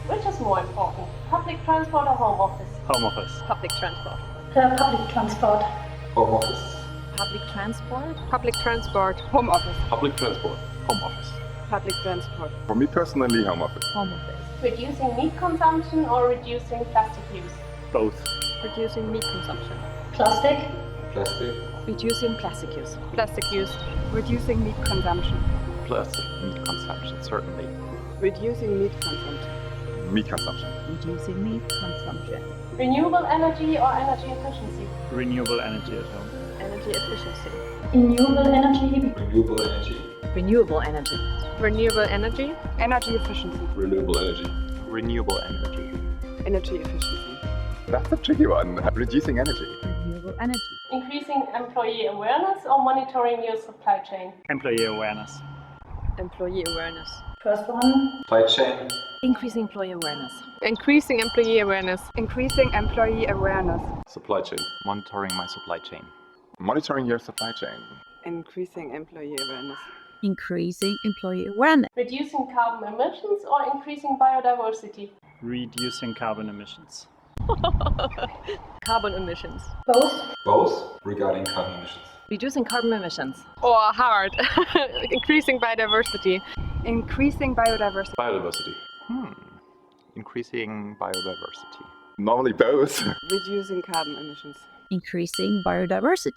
Which is more important, public transport or home office? Home office. Public transport. Public transport. Home office. Public transport. Public transport. Home office. Public transport. Home office. Public transport. For me personally, home office. Home office. Reducing meat consumption or reducing plastic use? Both. Reducing meat consumption. Plastic. Plastic. Reducing plastic use. Plastic use. Reducing meat consumption. Plastic meat consumption, certainly. Reducing meat consumption. Meat consumption. Reducing meat consumption. Renewable energy or energy efficiency? Renewable energy at home. Energy efficiency. Renewable energy. Renewable energy. Renewable energy. Renewable energy. Energy efficiency. Renewable energy. Renewable energy. Energy efficiency. That's a tricky one. Reducing energy. Renewable energy. Increasing employee awareness or monitoring your supply chain? Employee awareness. Employee awareness. First one. Supply chain. Increasing employee awareness. Increasing employee awareness. Increasing employee awareness. Supply chain. Monitoring my supply chain. Monitoring your supply chain. Increasing employee awareness. Increasing employee awareness. Reducing carbon emissions or increasing biodiversity? Reducing carbon emissions. Carbon emissions. Both. Both regarding carbon emissions. Reducing carbon emissions. Or hard. Increasing biodiversity. Increasing biodiversity. Biodiversity. Increasing biodiversity. Normally both. Reducing carbon emissions. Increasing biodiversity.